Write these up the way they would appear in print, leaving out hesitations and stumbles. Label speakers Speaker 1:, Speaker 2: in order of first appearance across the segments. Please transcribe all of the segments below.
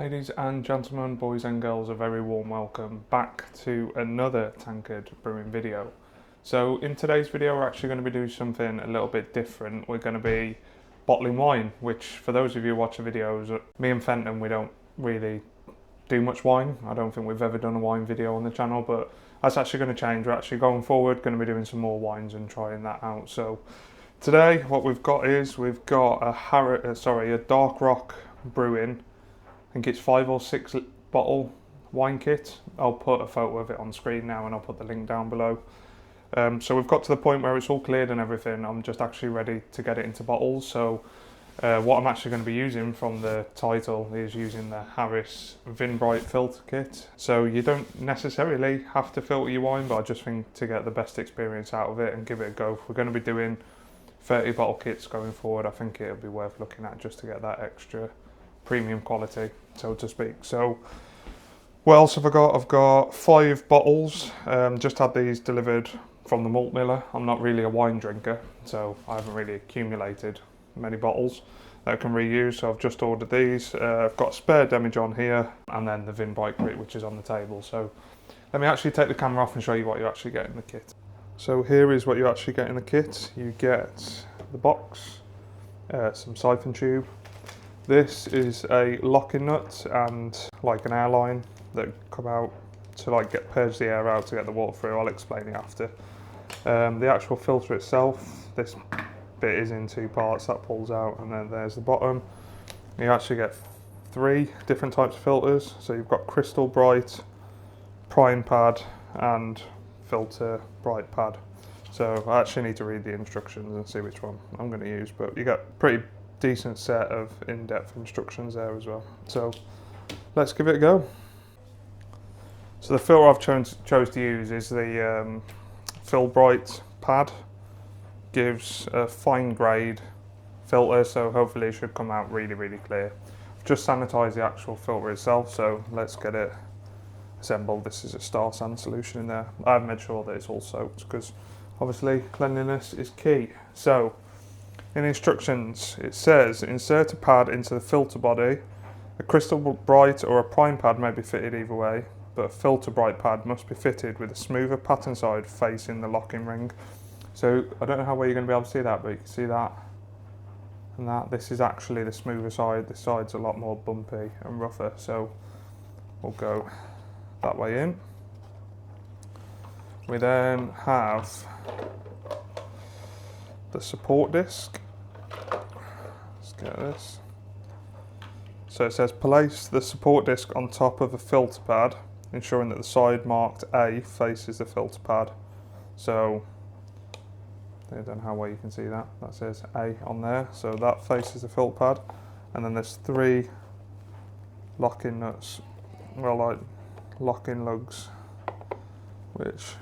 Speaker 1: Ladies and gentlemen, boys and girls, a very warm welcome back to another tankard brewing video. So in today's video we're actually going to be doing something a little bit different. We're going to be bottling wine, which for those of you watching videos, me and Fenton, we don't really do much wine. I don't think we've ever done a wine video on the channel, but that's actually going to change. We're actually going forward going to be doing some more wines and trying that out. So today what we've got is we've got a Dark Rock Brewing. I think it's 5 or 6 bottle wine kit. I'll put a photo of it on screen now and I'll put the link down below. So we've got to the point where it's all cleared and everything. I'm just actually ready to get it into bottles. So what I'm actually going to be using from the title is using the Harris Vinbrite Filter kit. So you don't necessarily have to filter your wine, but I just think to get the best experience out of it and give it a go. If we're going to be doing 30 bottle kits going forward, I think it'll be worth looking at just to get that extra premium quality, so to speak. So what else have I got? I've got 5 bottles. Just had these delivered from the malt miller. I'm not really a wine drinker, so I haven't really accumulated many bottles that I can reuse, so I've just ordered these. I've got a spare demijohn here and then the Vinbrite grit, which is on the table. So let me actually take the camera off and show you what you actually get in the kit. So here is what you actually get in the kit. You get the box, some siphon tube. This is a locking nut and like an airline that come out to like purge the air out to get the water through. I'll explain it after. The actual filter itself, this bit is in 2 parts, that pulls out, and then there's the bottom. You actually get 3 different types of filters. So you've got crystal bright, prime pad and filter bright pad. So I actually need to read the instructions and see which one I'm going to use, but you get pretty decent set of in-depth instructions there as well. So let's give it a go. So the filter I've chose to use is the Filbrite pad. Gives a fine grade filter, so hopefully it should come out really clear. I've just sanitized the actual filter itself, so let's get it assembled. This is a star sand solution in there. I've made sure that it's all soaked because obviously cleanliness is key. So in instructions, it says insert a pad into the filter body. A crystal bright or a prime pad may be fitted either way, but a filter bright pad must be fitted with a smoother pattern side facing the locking ring. So I don't know how well you're going to be able to see that, but you can see that and that. This is actually the smoother side. This side's a lot more bumpy and rougher, so we'll go that way in. We then have the support disc. Let's get this. So it says place the support disc on top of a filter pad, ensuring that the side marked A faces the filter pad. So I don't know how well you can see that. That says A on there, so that faces the filter pad. And then there's 3 lock-in nuts, well, like lock-in lugs, which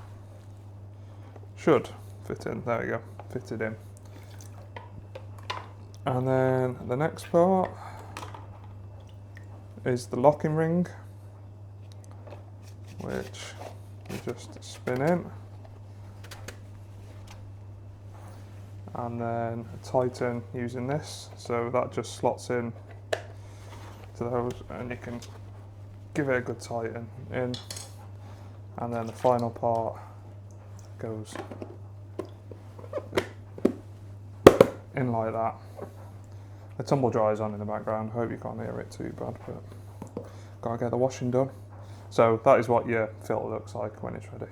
Speaker 1: should fit in. There we go, fitted in. And then the next part is the locking ring, which you just spin in and then tighten using this. So that just slots in to those and you can give it a good tighten in. And then the final part goes in like that. The tumble dryer is on in the background. Hope you can't hear it too bad, but gotta get the washing done. So that is what your filter looks like when it's ready.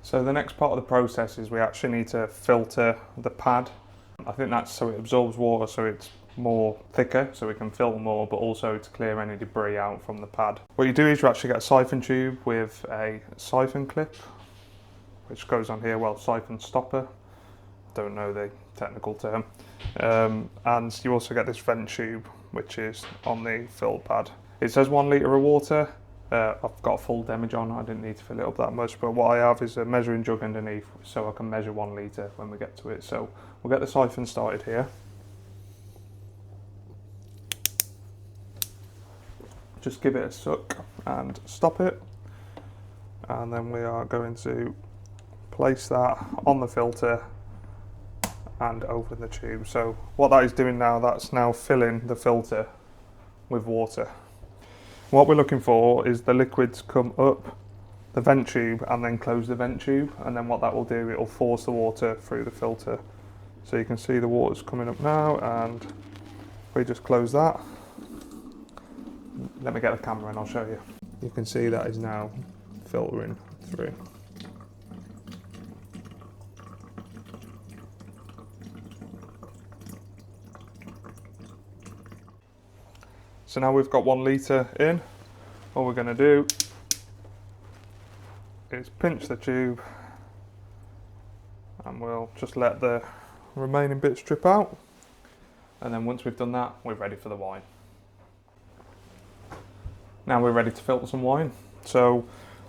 Speaker 1: So the next part of the process is we actually need to filter the pad. I think that's so it absorbs water, so it's more thicker, so we can filter more, but also to clear any debris out from the pad. What you do is you actually get a siphon tube with a siphon clip, which goes on here, well, siphon stopper. Don't know the technical term. And you also get this vent tube, which is on the fill pad. It says 1 litre of water. I've got a full demijohn, I didn't need to fill it up that much, but what I have is a measuring jug underneath so I can measure 1 litre when we get to it. So we'll get the siphon started here. Just give it a suck and stop it. And then we are going to place that on the filter and open the tube. So what that is doing now, that's now filling the filter with water. What we're looking for is the liquids come up the vent tube and then close the vent tube, and then what that will do, it will force the water through the filter. So you can see the water's coming up now, and if we just close that, let me get the camera and I'll show you. You can see that is now filtering through. So now we've got 1 litre in, all we're going to do is pinch the tube and we'll just let the remaining bits drip out, and then once we've done that, we're ready for the wine. Now we're ready to filter some wine. So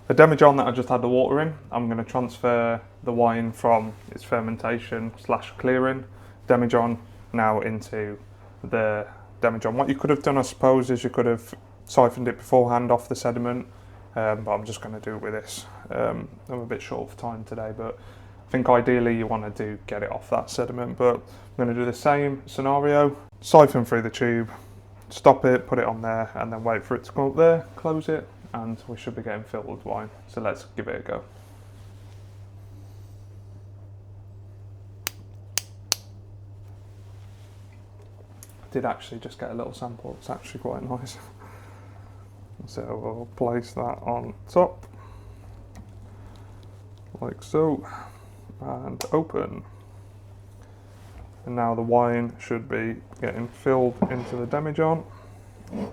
Speaker 1: the demijohn that I just had the water in, I'm going to transfer the wine from its fermentation / clearing demijohn now into the demijohn. What you could have done, I suppose, is you could have siphoned it beforehand off the sediment, but I'm just going to do it with this. I'm a bit short of time today, but I think ideally you want to get it off that sediment, but I'm going to do the same scenario, siphon through the tube, stop it, put it on there, and then wait for it to come up there, close it, and we should be getting filled with wine. So let's give it a go. I did actually just get a little sample, it's actually quite nice. So we'll place that on top, like so, and open. And now the wine should be getting filled into the demijohn. And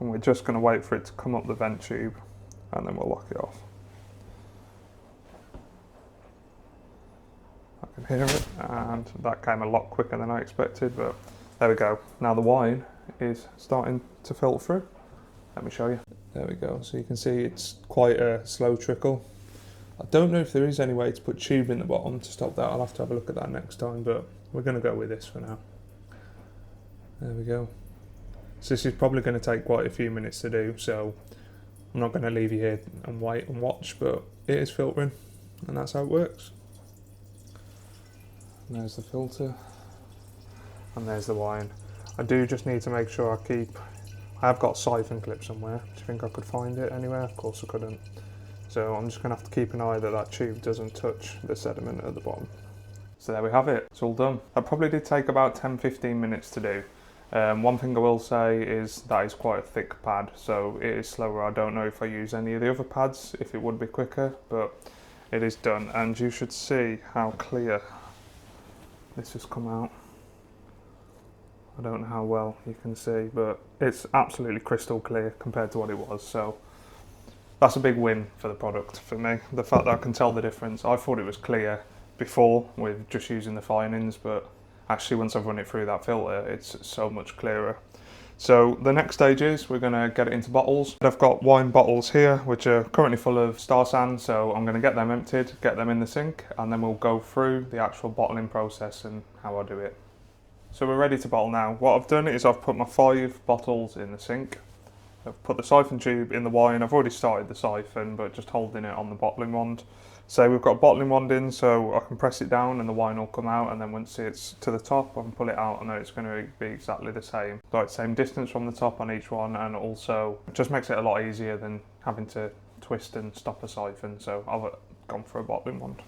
Speaker 1: we're just going to wait for it to come up the vent tube, and then we'll lock it off. I can hear it, and that came a lot quicker than I expected, but there we go. Now the wine is starting to filter through. Let me show you. There we go. So you can see it's quite a slow trickle. I don't know if there is any way to put tube in the bottom to stop that. I'll have to have a look at that next time, but we're going to go with this for now. There we go. So this is probably going to take quite a few minutes to do, so I'm not going to leave you here and wait and watch, but it is filtering, and that's how it works. And there's the filter, and there's the wine. I do just need to make sure I have got a siphon clip somewhere. Do you think I could find it anywhere? Of course I couldn't. So I'm just going to have to keep an eye that that tube doesn't touch the sediment at the bottom. So there we have it, it's all done. That probably did take about 10-15 minutes to do. One thing I will say is that is quite a thick pad, so it is slower. I don't know if I use any of the other pads, if it would be quicker, but it is done. And you should see how clear this has come out. I don't know how well you can see, but it's absolutely crystal clear compared to what it was. So that's a big win for the product for me. The fact that I can tell the difference. I thought it was clear before with just using the finings, but actually once I've run it through that filter, it's so much clearer. So the next stage is we're going to get it into bottles. I've got wine bottles here which are currently full of star sand, so I'm going to get them emptied, get them in the sink, and then we'll go through the actual bottling process and how I do it. So we're ready to bottle now. What I've done is I've put my 5 bottles in the sink. I've put the siphon tube in the wine. I've already started the siphon, but just holding it on the bottling wand. So we've got a bottling wand in, so I can press it down and the wine will come out, and then once it's to the top I can pull it out and then it's going to be exactly the same. Like same distance from the top on each one, and also it just makes it a lot easier than having to twist and stop a siphon, so I've gone for a bottling wand.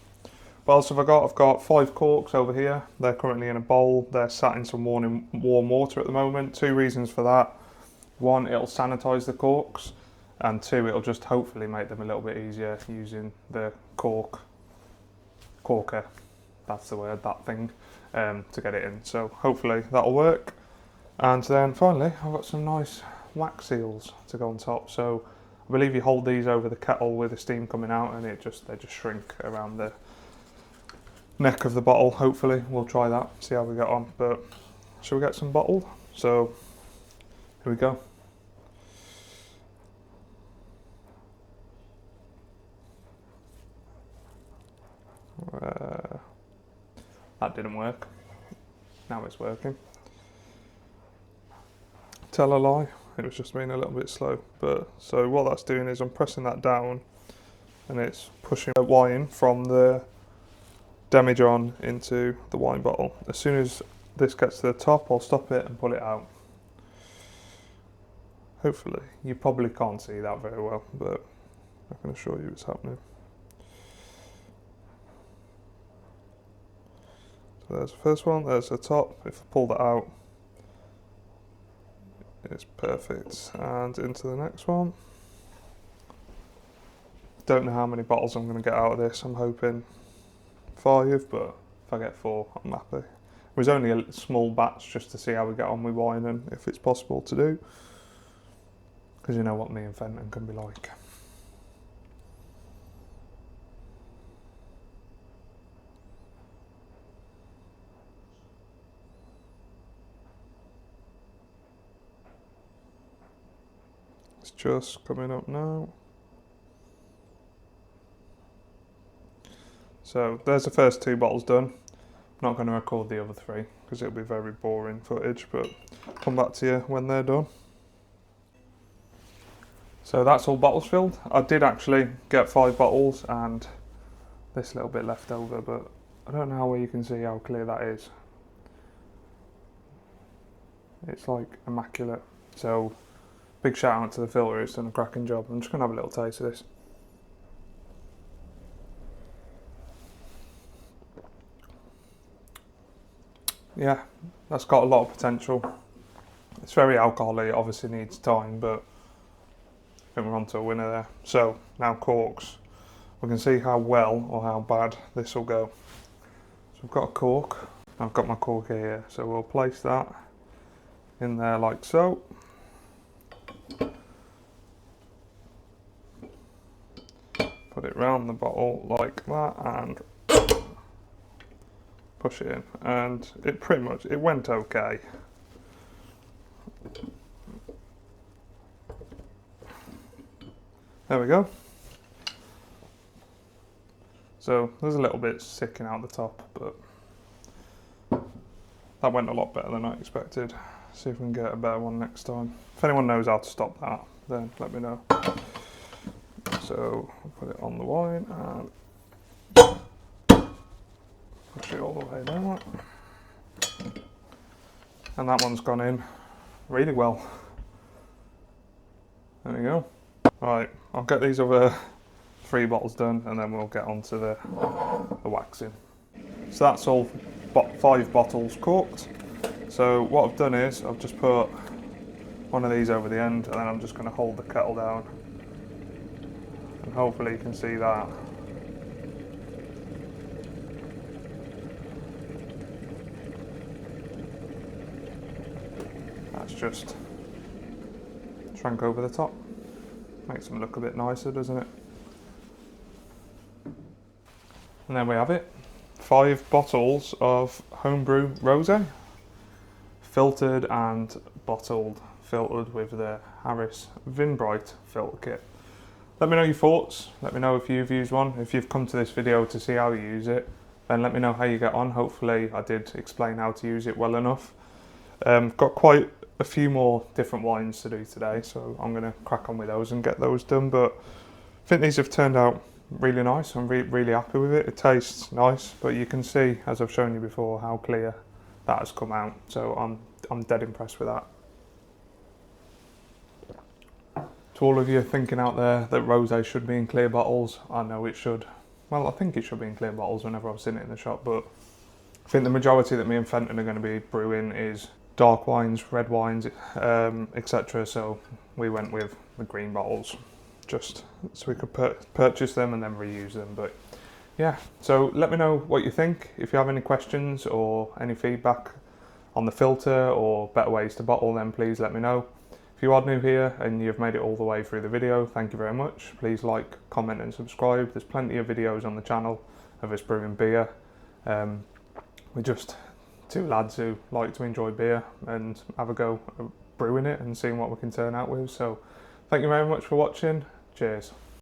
Speaker 1: What else have I got? I've got 5 corks over here. They're currently in a bowl. They're sat in some warm water at the moment. 2 reasons for that. 1, it'll sanitize the corks, and 2, it'll just hopefully make them a little bit easier using the corker, that's the word, that thing, to get it in. So hopefully that'll work. And then finally I've got some nice wax seals to go on top. So I believe you hold these over the kettle with the steam coming out, and they just shrink around the neck of the bottle. Hopefully we'll try that, see how we get on. But shall we get some bottled? So here we go. That didn't work. Now it's working. Tell a lie, it was just being a little bit slow. But so what that's doing is I'm pressing that down, and it's pushing the wine from the demijohn into the wine bottle. As soon as this gets to the top, I'll stop it and pull it out. Hopefully, you probably can't see that very well, but I can assure you it's happening. So there's the first one, there's the top. If I pull that out, it's perfect. And into the next one. Don't know how many bottles I'm going to get out of this. I'm hoping 5, but if I get 4, I'm happy. It was only a small batch just to see how we get on with wine and if it's possible to do. Because you know what me and Fenton can be like. It's just coming up now. So there's the first 2 bottles done. I'm not going to record the other 3 because it'll be very boring footage, but I'll come back to you when they're done. So that's all bottles filled. I did actually get 5 bottles and this little bit left over, but I don't know how well you can see how clear that is. It's like immaculate. So big shout out to the filter, it's done a cracking job. I'm just going to have a little taste of this. Yeah, that's got a lot of potential. It's very alcoholic, it obviously needs time, but I think we're on to a winner there. So now corks. We can see how well or how bad this will go. So I've got a cork. I've got my cork here, so we'll place that in there like so. Put it round the bottle like that and push it in, and it pretty much, it went okay. There we go. So there's a little bit sticking out the top, but that went a lot better than I expected. See if we can get a better one next time. If anyone knows how to stop that, then let me know. So I'll put it on the wine and push it all the way down. And that one's gone in really well. There we go. Right, I'll get these other 3 bottles done and then we'll get on to the waxing. So that's all 5 bottles corked. So what I've done is I've just put one of these over the end and then I'm just going to hold the kettle down. And hopefully you can see that. That's just shrank over the top. Makes them look a bit nicer, doesn't it? And then we have it. 5 bottles of Homebrew Rosé. Filtered and bottled. Filtered with the Harris Vinbrite filter kit. Let me know your thoughts. Let me know if you've used one. If you've come to this video to see how you use it, then let me know how you get on. Hopefully I did explain how to use it well enough. Got quite a few more different wines to do today, so I'm going to crack on with those and get those done, but I think these have turned out really nice. I'm really happy with it. It tastes nice, but you can see, as I've shown you before, how clear that has come out, so I'm dead impressed with that. To all of you thinking out there that rosé should be in clear bottles, I know it should. Well, I think it should be in clear bottles whenever I've seen it in the shop, but I think the majority that me and Fenton are going to be brewing is dark wines, red wines, etc. So we went with the green bottles, just so we could purchase them and then reuse them. But yeah, so let me know what you think. If you have any questions or any feedback on the filter or better ways to bottle, then please let me know. If you are new here and you've made it all the way through the video, thank you very much. Please like, comment and subscribe. There's plenty of videos on the channel of us brewing beer. We're just 2 lads who like to enjoy beer and have a go at brewing it and seeing what we can turn out with. So thank you very much for watching. Cheers.